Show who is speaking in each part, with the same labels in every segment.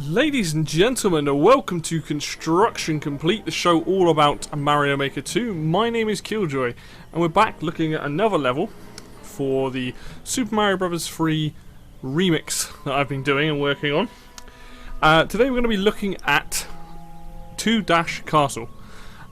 Speaker 1: Ladies and gentlemen, welcome to Construction Complete, the show all about Mario Maker 2. My name is Killjoy, and we're back looking at another level for the Super Mario Bros. 3 remix that I've been doing and working on. Today we're going to be looking at 2-Castle.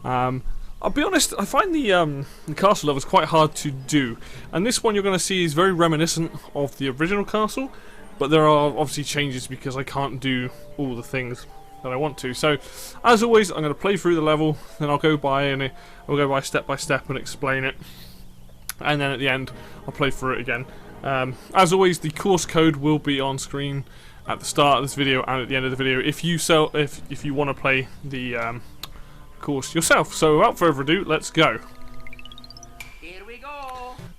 Speaker 1: I'll be honest, I find the castle levels quite hard to do, and this one you're going to see is very reminiscent of the original castle. But there are obviously changes because I can't do all the things that I want to. So, as always, I'm going to play through the level, then I'll go by step by step and explain it. And then at the end, I'll play through it again. As always, the course code will be on screen at the start of this video and at the end of the video if you want to play the course yourself. So, without further ado, let's go.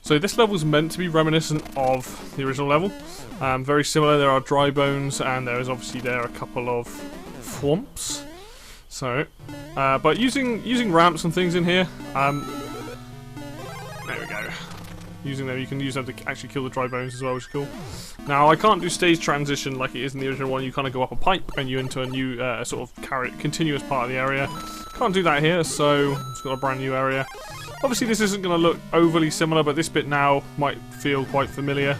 Speaker 1: So this level is meant to be reminiscent of the original level. Very similar. There are dry bones, and there is obviously a couple of thwomps. So, but using ramps and things in here. There we go. Using them, you can use them to actually kill the dry bones as well, which is cool. Now I can't do stage transition like it is in the original one. You kind of go up a pipe and you enter a new sort of continuous part of the area. Can't do that here, so it's got a brand new area. Obviously this isn't going to look overly similar, but this bit now might feel quite familiar.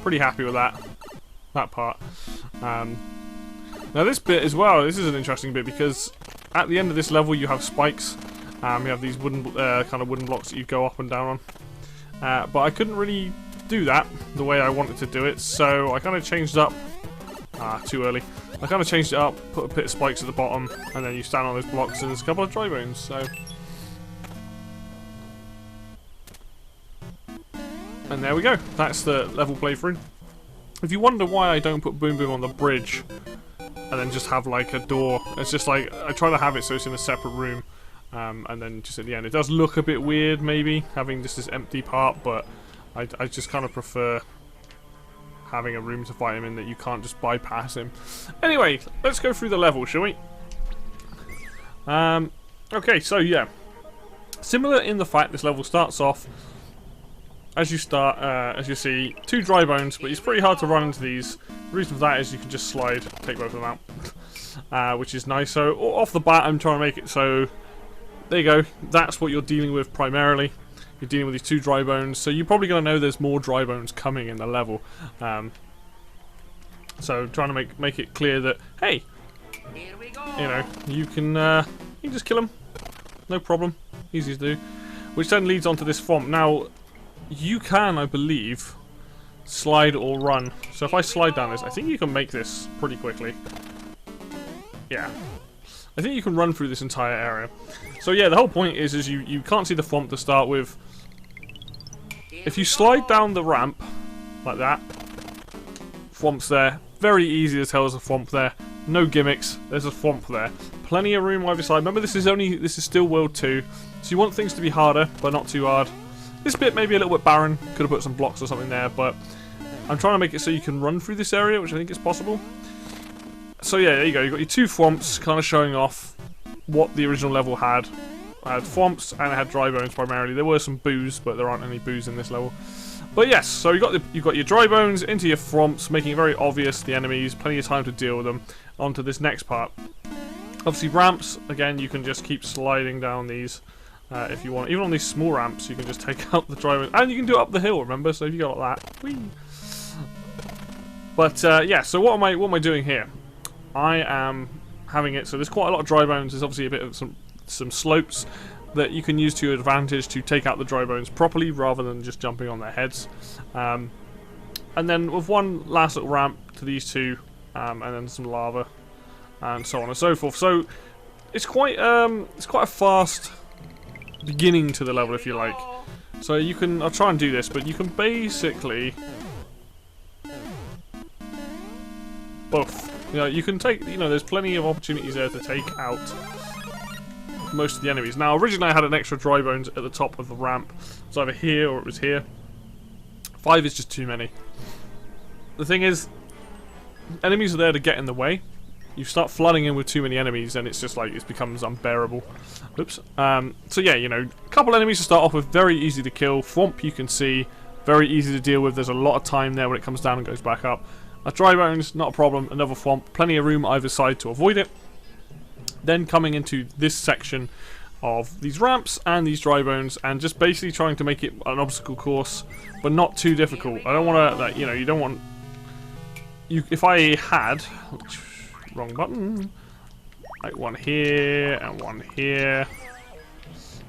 Speaker 1: Pretty happy with that part. Now this bit as well, this is an interesting bit because at the end of this level you have spikes. You have these wooden kind of wooden blocks that you go up and down on. But I couldn't really do that the way I wanted to do it, so I kind of changed it up. Too early. I kind of changed it up, put a bit of spikes at the bottom, and then you stand on those blocks and there's a couple of dry bones, so... And there we go. That's the level playthrough. If you wonder why I don't put Boom Boom on the bridge and then just have like a door, it's just like I try to have it so it's in a separate room, and then just at the end. It does look a bit weird maybe having just this empty part, but I just kind of prefer having a room to fight him in that you can't just bypass him. Anyway, let's go through the level, shall we? Okay, so yeah, similar in the fact this level starts off. As you start, as you see, 2 dry bones, but it's pretty hard to run into these. The reason for that is you can just slide, take both of them out, which is nice. So off the bat, I'm trying to make it so, there you go, that's what you're dealing with primarily. You're dealing with these 2 dry bones, so you're probably going to know there's more dry bones coming in the level. So trying to make it clear that, hey,
Speaker 2: Here we go.
Speaker 1: you know, you can just kill them, no problem, easy to do. Which then leads on to this thwomp. Now, you can, I believe, slide or run. So if I slide down this, I think you can make this pretty quickly. Yeah. I think you can run through this entire area. So yeah, the whole point is you can't see the thwomp to start with. If you slide down the ramp, like that, thwomp's there. Very easy to tell there's a thwomp there. No gimmicks, there's a thwomp there. Plenty of room either side. Remember, this is still World 2, so you want things to be harder, but not too hard. This bit may be a little bit barren, could have put some blocks or something there, but I'm trying to make it so you can run through this area, which I think is possible. So yeah, there you go, you've got your 2 thwomps kind of showing off what the original level had. I had thwomps and I had dry bones primarily. There were some boos, but there aren't any boos in this level. But yes, so you've got your dry bones into your thwomps, making it very obvious the enemies, plenty of time to deal with them. On to this next part. Obviously ramps, again, you can just keep sliding down these. If you want, even on these small ramps, you can just take out the dry bones, and you can do it up the hill. Remember, so if you go like that, whee. But yeah, so what am I doing here? I am having it so there's quite a lot of dry bones. There's obviously a bit of some slopes that you can use to your advantage to take out the dry bones properly, rather than just jumping on their heads. And then with one last little ramp to these 2, and then some lava, and so on and so forth. So it's quite a fast beginning to the level, if you like. So you can, I'll try and do this, but you can basically both. You know, you can take, you know, there's plenty of opportunities there to take out most of the enemies. Now, originally I had an extra dry bones at the top of the ramp. It's either here or it was here. 5 is just too many. The thing is, enemies are there to get in the way. you start flooding in with too many enemies, and it's just like it becomes unbearable. Oops. So yeah, you know, a couple enemies to start off with, very easy to kill. Thwomp, you can see, very easy to deal with. There's a lot of time there when it comes down and goes back up. A dry bones, not a problem. Another Thwomp, plenty of room either side to avoid it. Then coming into this section of these ramps and these dry bones, and just basically trying to make it an obstacle course, but not too difficult. I don't want to, like, you know, you don't want. If I had, wrong button, like one here and one here.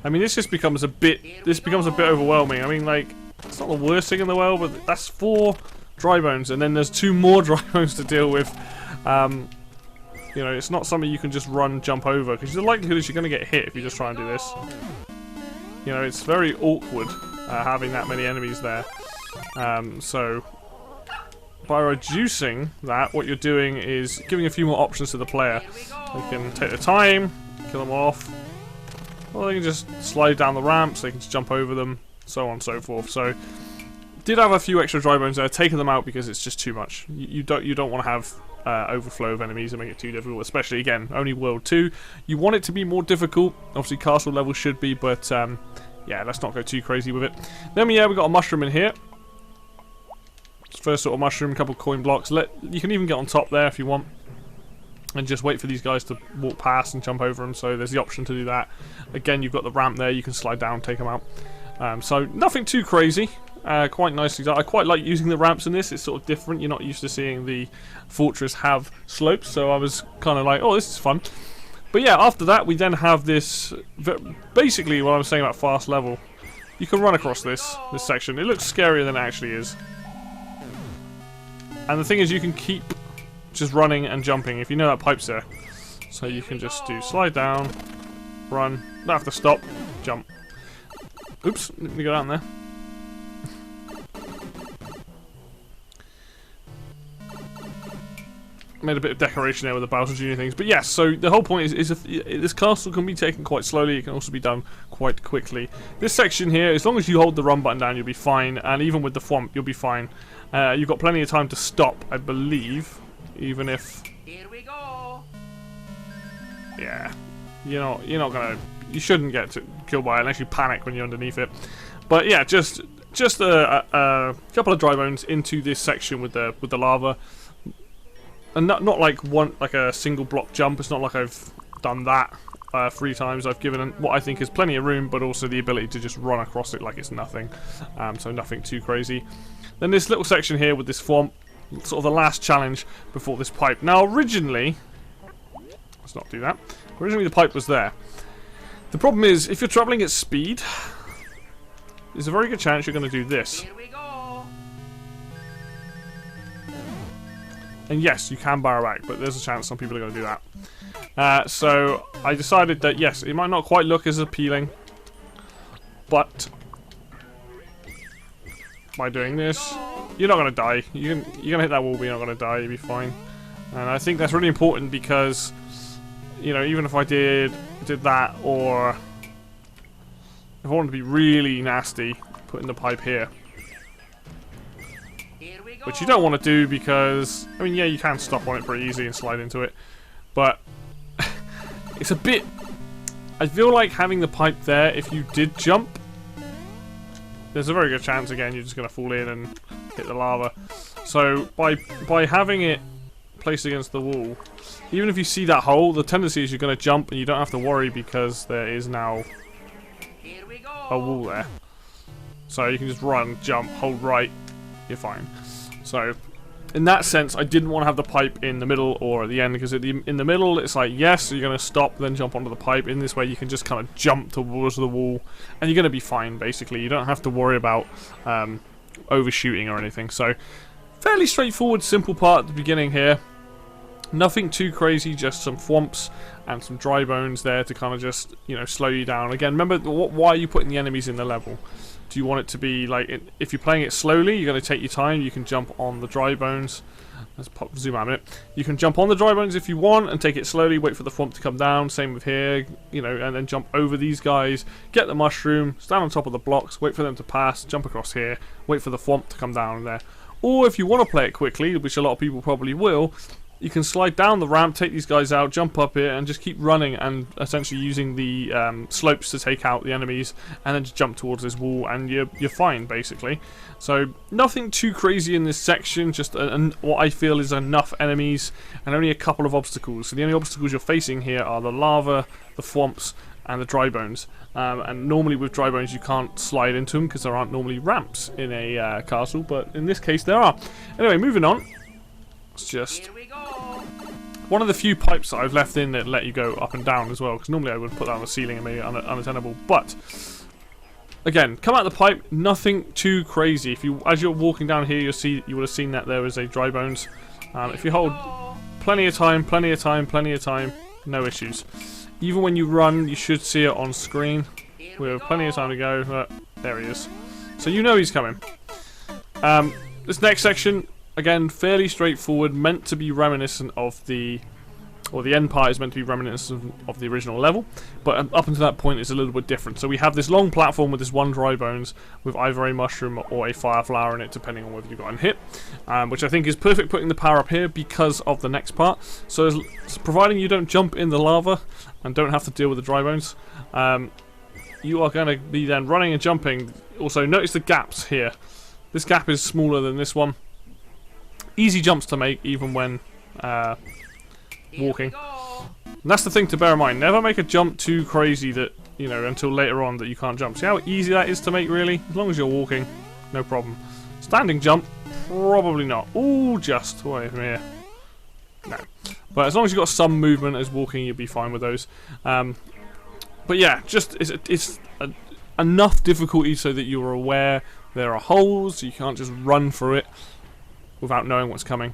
Speaker 1: I mean, this just becomes a bit. This becomes a bit overwhelming. I mean, like, it's not the worst thing in the world, but that's 4 dry bones, and then there's 2 more dry bones to deal with. You know, it's not something you can just run, jump over, because the likelihood is you're going to get hit if you just try and do this. You know, it's very awkward having that many enemies there. So, by reducing that, what you're doing is giving a few more options to the player. They can take their time, kill them off, or they can just slide down the ramps, they can just jump over them, so on and so forth. So, did have a few extra dry bones there, taking them out because it's just too much. You don't want to have overflow of enemies and make it too difficult, especially, again, only World 2. You want it to be more difficult. Obviously, castle level should be, but yeah, let's not go too crazy with it. Then, yeah, we've got a mushroom in here. First sort of mushroom, a couple coin blocks. You can even get on top there if you want, and just wait for these guys to walk past and jump over them. So there's the option to do that. Again, you've got the ramp there. You can slide down, take them out. So nothing too crazy. Quite nicely done. I quite like using the ramps in this. It's sort of different. You're not used to seeing the fortress have slopes, so I was kind of like, oh, this is fun. But yeah, after that, we then have this. Basically, what I was saying about fast level, you can run across this section. It looks scarier than it actually is. And the thing is, you can keep just running and jumping if you know that pipe's there. So you can just do slide down, run, don't have to stop, jump. Oops, let me go down there. Made a bit of decoration there with the Bowser Jr. things. But yes, so the whole point is if this castle can be taken quite slowly, it can also be done quite quickly. This section here, as long as you hold the run button down, you'll be fine. And even with the Thwomp, you'll be fine. You've got plenty of time to stop, I believe. Even if... Here we go. Yeah. You're not gonna... You shouldn't get killed by it unless you panic when you're underneath it. But yeah, just a couple of dry bones into this section with the lava. And not like a single block jump. It's not like I've done that 3 times. I've given what I think is plenty of room, but also the ability to just run across it like it's nothing. So nothing too crazy. Then this little section here with this Thwomp, sort of the last challenge before this pipe. Now originally, let's not do that. Originally the pipe was there. The problem is, if you're traveling at speed, there's a very good chance you're going to do this. And yes, you can barrel back, but there's a chance some people are going to do that. So I decided that yes, it might not quite look as appealing, but by doing this, you're not going to die. You're going to hit that wall, but you're not going to die. You'll be fine. And I think that's really important because, you know, even if I did that, or if I wanted to be really nasty, putting the pipe here. Which you don't want to do because, I mean, yeah, you can stop on it pretty easy and slide into it. But it's a bit... I feel like having the pipe there, if you did jump, there's a very good chance, again, you're just going to fall in and hit the lava. So by having it placed against the wall, even if you see that hole, the tendency is you're going to jump and you don't have to worry because there is now a wall there. So you can just run, jump, hold right, you're fine. So, in that sense, I didn't want to have the pipe in the middle or at the end, because in the middle, it's like, yes, you're going to stop, then jump onto the pipe. In this way, you can just kind of jump towards the wall, and you're going to be fine, basically. You don't have to worry about overshooting or anything. So, fairly straightforward, simple part at the beginning here. Nothing too crazy, just some Thwomps and some dry bones there to kind of just, you know, slow you down. Again, remember, why are you putting the enemies in the level? Do you want it to be like, if you're playing it slowly, you're going to take your time. You can jump on the dry bones. Let's zoom out a minute. You can jump on the dry bones if you want and take it slowly, wait for the Thwomp to come down. Same with here, you know, and then jump over these guys, get the mushroom, stand on top of the blocks, wait for them to pass, jump across here, wait for the Thwomp to come down there. Or if you want to play it quickly, which a lot of people probably will, you can slide down the ramp, take these guys out, jump up it, and just keep running and essentially using the slopes to take out the enemies, and then just jump towards this wall, and you're fine, basically. So, nothing too crazy in this section, just what I feel is enough enemies, and only a couple of obstacles. So the only obstacles you're facing here are the lava, the thwomps, and the dry bones. And normally with dry bones you can't slide into them because there aren't normally ramps in a castle, but in this case there are. Anyway, moving on. It's just one of the few pipes that I've left in that let you go up and down as well, because normally I would put that on the ceiling and make it unattainable. But again, come out the pipe, nothing too crazy. If you, as you're walking down here, you would have seen that there was a dry bones. If you hold plenty of time, no issues. Even when you run, you should see it on screen. We have plenty of time to go. There he is. So you know he's coming. This next section, again, fairly straightforward, meant to be reminiscent of the... or the end part is meant to be reminiscent of the original level, but up until that point it's a little bit different. So we have this long platform with this one dry bones with either a mushroom or a fire flower in it, depending on whether you've gotten hit, which I think is perfect putting the power up here because of the next part. So providing you don't jump in the lava and don't have to deal with the dry bones, you are going to be then running and jumping. Also notice the gaps here. This gap is smaller than this one. Easy jumps to make even when walking. And that's the thing to bear in mind. Never make a jump too crazy that, you know, until later on that you can't jump. See how easy that is to make, really? As long as you're walking, no problem. Standing jump, probably not. Ooh, just away from here. No. But as long as you've got some movement as walking, you'll be fine with those. But yeah, just it's enough difficulty so that you're aware there are holes, so you can't just run through it without knowing what's coming.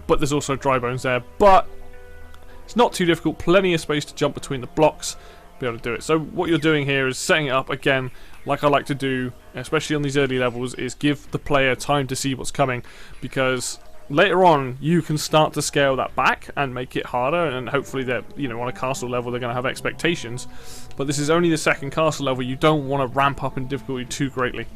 Speaker 1: But there's also dry bones there. But it's not too difficult, plenty of space to jump between the blocks, be able to do it. So what you're doing here is setting it up again, like I like to do, especially on these early levels, is give the player time to see what's coming, because later on you can start to scale that back and make it harder, and hopefully that, you know, on a castle level they're going to have expectations. But this is only the second castle level, you don't want to ramp up in difficulty too greatly.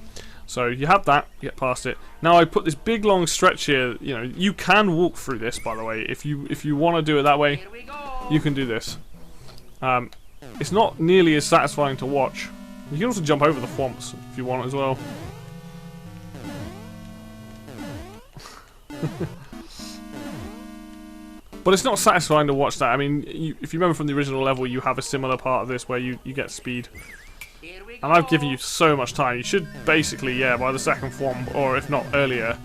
Speaker 1: So you have that, get past it. Now I put this big long stretch here. You know, you can walk through this, by the way. If you want to do it that way, you can do this. It's not nearly as satisfying to watch. You can also jump over the thwomps if you want as well. But it's not satisfying to watch that. I mean, if you remember from the original level, you have a similar part of this where you get speed. And I've given you so much time. You should basically, yeah, by the second thwomp, or if not earlier,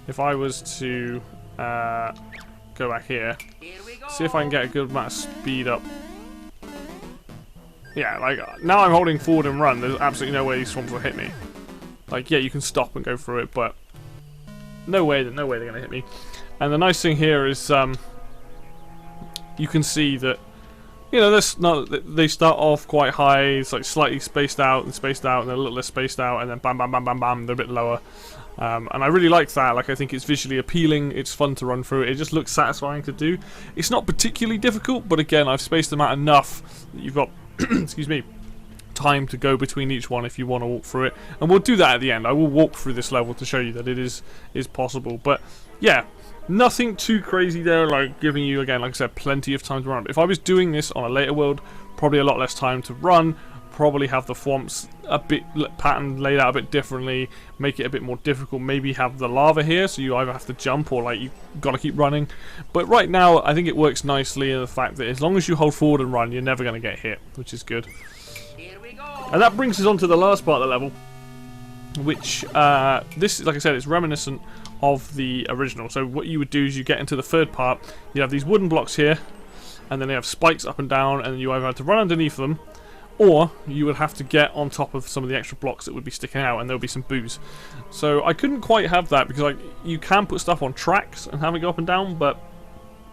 Speaker 1: if I was to go back here, see if I can get a good amount of speed up. Yeah, like, now I'm holding forward and run, there's absolutely no way these thwomps will hit me. Like, yeah, you can stop and go through it, but no way they're going to hit me. And the nice thing here is, you can see that, you know, they start off quite high. It's like slightly spaced out, and then a little less spaced out, and then bam, bam, bam, bam, bam, they're a bit lower. And I really like that. Like, I think it's visually appealing. It's fun to run through. It just looks satisfying to do. It's not particularly difficult, but again, I've spaced them out enough that you've got, excuse me, time to go between each one if you want to walk through it. And we'll do that at the end. I will walk through this level to show you that it is possible. But yeah. Nothing too crazy there, like giving you, again, like I said, plenty of time to run. If I was doing this on a later world, probably a lot less time to run, probably have the thwomps a bit patterned, laid out a bit differently, make it a bit more difficult, maybe have the lava here, so you either have to jump or like you gotta keep running. But right now, I think it works nicely in the fact that as long as you hold forward and run, you're never gonna get hit, which is good. And that brings us on to the last part of the level, which, this, like I said, is reminiscent of the original. So what you would do is you get into the third part, you have these wooden blocks here, and then they have spikes up and down, and you either have to run underneath them, or you would have to get on top of some of the extra blocks that would be sticking out, and there would be some boos. So I couldn't quite have that, because like you can put stuff on tracks and have it go up and down, but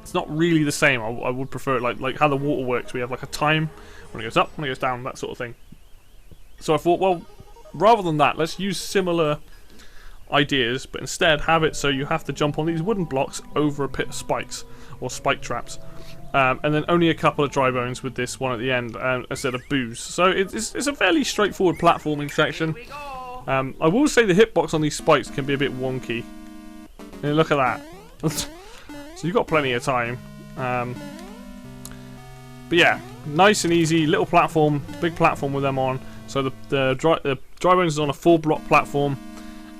Speaker 1: it's not really the same. I would prefer it like how the water works. We have like a time when it goes up, when it goes down, that sort of thing. So I thought, well, rather than that, let's use similar ideas, but instead have it so you have to jump on these wooden blocks over a pit of spikes, or spike traps. And then only a couple of dry bones with this one at the end, instead of boos. So it's a fairly straightforward platforming section. I will say the hitbox on these spikes can be a bit wonky. And look at that. So you've got plenty of time. But yeah, nice and easy, little platform, big platform with them on. So the dry bones is on a 4-block platform.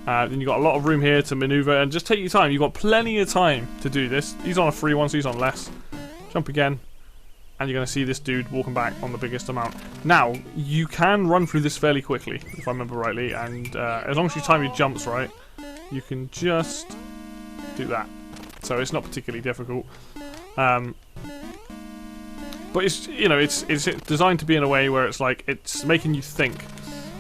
Speaker 1: Then you've got a lot of room here to maneuver, and just take your time. You've got plenty of time to do this. He's on a free one, so he's on less. Jump again, and you're going to see this dude walking back on the biggest amount. Now, you can run through this fairly quickly, if I remember rightly, and as long as you time your jumps right, you can just do that. So it's not particularly difficult. But it's, you know, it's designed to be in a way where it's like, it's making you think.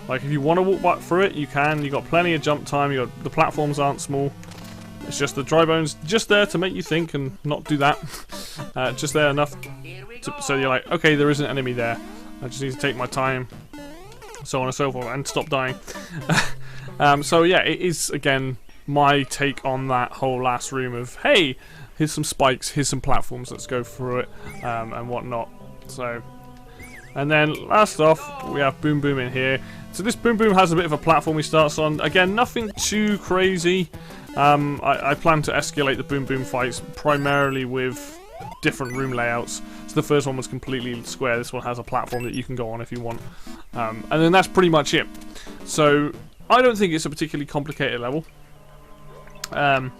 Speaker 1: Like, if you want to walk back through it, you can. You've got plenty of jump time. The platforms aren't small. It's just the dry bones just there to make you think and not do that. Just there enough so you're like, okay, there is an enemy there. I just need to take my time, so on and so forth, and stop dying. So yeah, it is, again, my take on that whole last room of, hey, here's some spikes, here's some platforms, let's go through it, and whatnot. So, and then last off, we have Boom Boom in here. So this Boom Boom has a bit of a platform he starts on. Again, nothing too crazy. I plan to escalate the Boom Boom fights primarily with different room layouts. So the first one was completely square. This one has a platform that you can go on if you want. And then that's pretty much it. So I don't think it's a particularly complicated level. I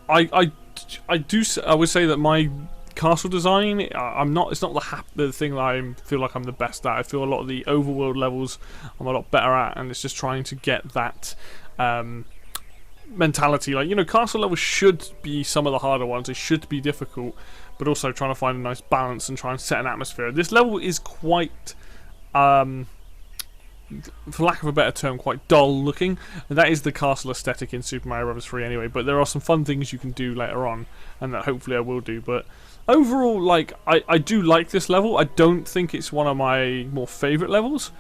Speaker 1: would say that my castle design, it's not the thing that I feel like I'm the best at. I feel a lot of the overworld levels I'm a lot better at, and it's just trying to get that mentality. Like, you know, castle levels should be some of the harder ones. They should be difficult, but also trying to find a nice balance and try and set an atmosphere. This level is quite, for lack of a better term, quite dull looking. And that is the castle aesthetic in Super Mario Bros. 3 anyway, but there are some fun things you can do later on, and that hopefully I will do. But overall, like, I do like this level. I don't think it's one of my more favourite levels,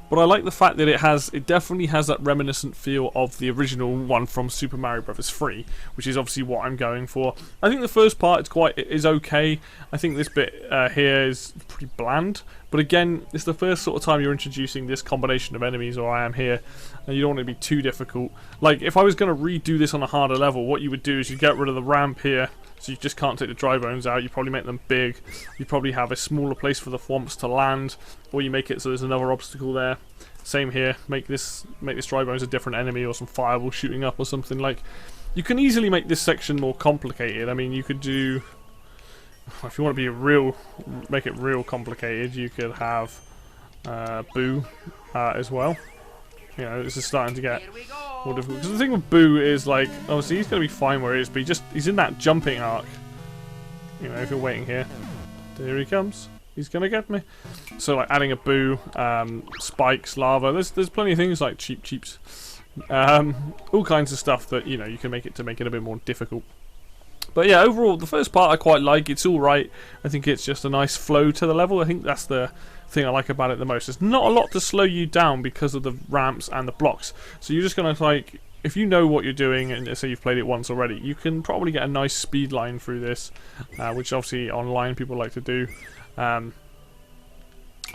Speaker 1: but I like the fact that it definitely has that reminiscent feel of the original one from Super Mario Bros. 3, which is obviously what I'm going for. I think the first part is okay. I think this bit here is pretty bland, but again, it's the first sort of time you're introducing this combination of enemies, or I am here, and you don't want it to be too difficult. Like, if I was going to redo this on a harder level, what you would do is you get rid of the ramp here, so you just can't take the dry bones out. You probably make them big. You probably have a smaller place for the thwomps to land, or you make it so there's another obstacle there. Same here. Make this dry bones a different enemy, or some fireball shooting up, or something. Like, you can easily make this section more complicated. I mean, you could do, if you want to make it real complicated, you could have Boo as well. You know, this is starting to get more difficult. Because the thing with Boo is, like, obviously he's going to be fine where he is, but he's in that jumping arc. You know, if you're waiting here. There he comes. He's going to get me. So, like, adding a Boo, spikes, lava. There's plenty of things like cheeps. All kinds of stuff that, you know, you can make it a bit more difficult. But yeah, overall, the first part I quite like. It's alright. I think it's just a nice flow to the level. I think that's the thing I like about it the most. There's not a lot to slow you down because of the ramps and the blocks. So you're just going to, like, if you know what you're doing, and say you've played it once already, you can probably get a nice speed line through this, which obviously online people like to do.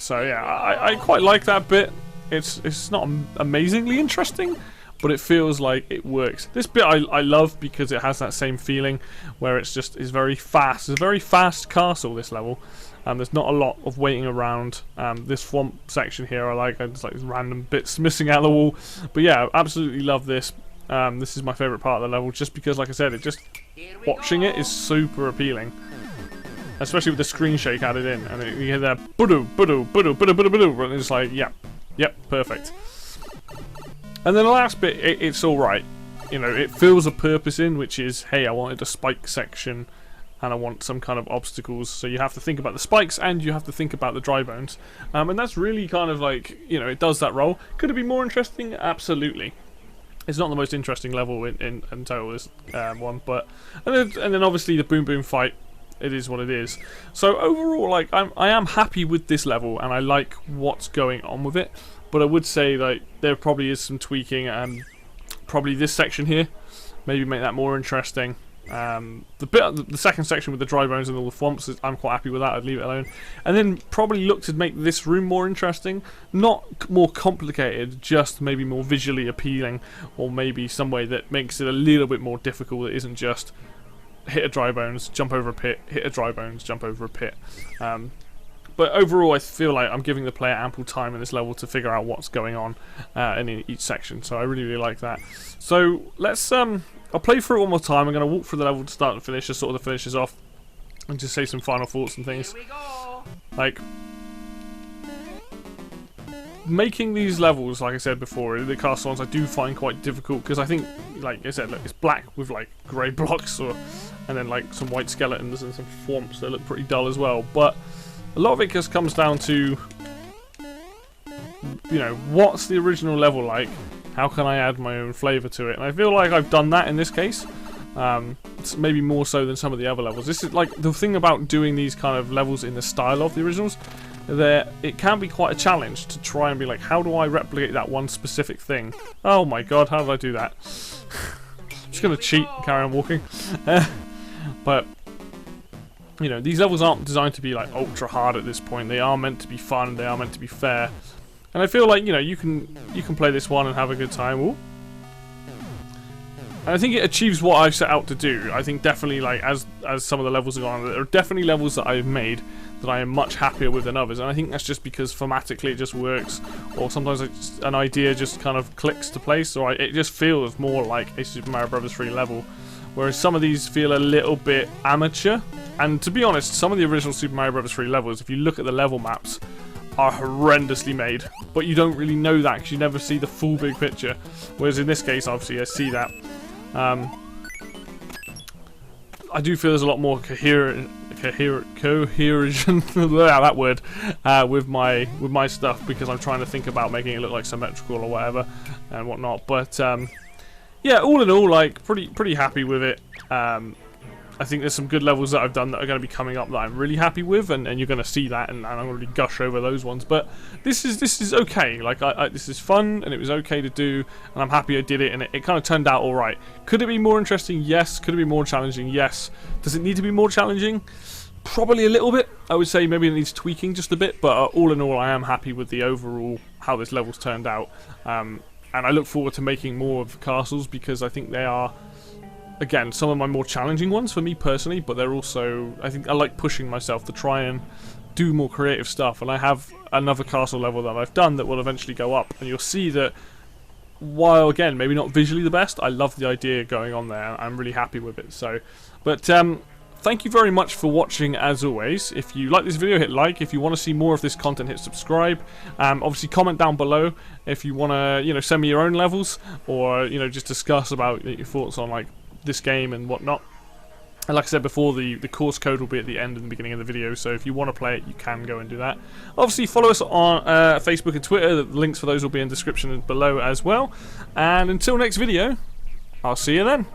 Speaker 1: So yeah, I quite like that bit. It's not amazingly interesting, but it feels like it works. This bit I love because it has that same feeling where it's very fast. It's a very fast castle, this level. There's not a lot of waiting around. This swamp section here I like. It's like random bits missing out of the wall. But yeah, absolutely love this. This is my favourite part of the level, just because, like I said, watching it is super appealing. Especially with the screen shake added in. And you hear that budoo, budoo, budoo, budoo, budoo, budoo, and it's like, yep, perfect. And then the last bit, it's alright. You know, it fills a purpose in, which is, hey, I wanted a spike section, and I want some kind of obstacles. So you have to think about the spikes, and you have to think about the dry bones. And that's really kind of like, you know, it does that role. Could it be more interesting? Absolutely. It's not the most interesting level in total, this one, but... And then obviously the Boom Boom fight, it is what it is. So overall, like, I am happy with this level, and I like what's going on with it. But I would say, like, there probably is some tweaking, and probably this section here, maybe make that more interesting. The second section with the dry bones and all the thwomps, I'm quite happy with that. I'd leave it alone. And then probably look to make this room more interesting, not more complicated, just maybe more visually appealing, or maybe some way that makes it a little bit more difficult. It isn't just hit a dry bones, jump over a pit, hit a dry bones, jump over a pit. But overall, I feel like I'm giving the player ample time in this level to figure out what's going on in each section. So I really, really like that. So let's I'll play through it one more time. I'm going to walk through the level to start and finish, just sort of the finishes off, and just say some final thoughts and things.
Speaker 2: Here we go.
Speaker 1: Like, making these levels, like I said before, the castle ones I do find quite difficult, because I think, like I said, look, it's black with like grey blocks, and then like some white skeletons and some thwomps that look pretty dull as well. But a lot of it just comes down to, you know, what's the original level like? How can I add my own flavour to it? And I feel like I've done that in this case. It's maybe more so than some of the other levels. This is like the thing about doing these kind of levels in the style of the originals. It can be quite a challenge to try and be like, how do I replicate that one specific thing? Oh my god, how did I do that? I'm just going to cheat and carry on walking. But, you know, these levels aren't designed to be like ultra hard at this point. They are meant to be fun, they are meant to be fair. And I feel like, you know, you can play this one and have a good time. Ooh. And I think it achieves what I've set out to do. I think definitely, like, as some of the levels are gone, there are definitely levels that I've made that I am much happier with than others. And I think that's just because thematically it just works, or sometimes an idea just kind of clicks to place, or it just feels more like a Super Mario Bros. 3 level. Whereas some of these feel a little bit amateur. And to be honest, some of the original Super Mario Bros. 3 levels, if you look at the level maps, are horrendously made. But you don't really know that because you never see the full big picture. Whereas in this case, obviously, I see that. I do feel there's a lot more cohesion that word with my stuff, because I'm trying to think about making it look like symmetrical or whatever and whatnot. But yeah, all in all, like pretty happy with it. I think there's some good levels that I've done that are going to be coming up that I'm really happy with, and you're going to see that, and I'm going to gush over those ones. But this is okay. Like, this is fun, and it was okay to do, and I'm happy I did it, and it kind of turned out all right. Could it be more interesting? Yes. Could it be more challenging? Yes. Does it need to be more challenging? Probably a little bit. I would say maybe it needs tweaking just a bit, but all in all, I am happy with the overall how this level's turned out. And I look forward to making more of the castles, because I think they are, again, some of my more challenging ones for me personally, but they're also, I think I like pushing myself to try and do more creative stuff, and I have another castle level that I've done that will eventually go up, and you'll see that while, again, maybe not visually the best, I love the idea going on there. I'm really happy with it. So, but thank you very much for watching, as always. If you like this video, hit like. If you want to see more of this content, hit subscribe. Obviously, comment down below if you want to, you know, send me your own levels, or, you know, just discuss about your thoughts on, like, this game and whatnot. And like I said before, the course code will be at the end and the beginning of the video, so if you want to play it, you can go and do that. Obviously, follow us on Facebook and Twitter. The links for those will be in the description below as well. And until next video, I'll see you then.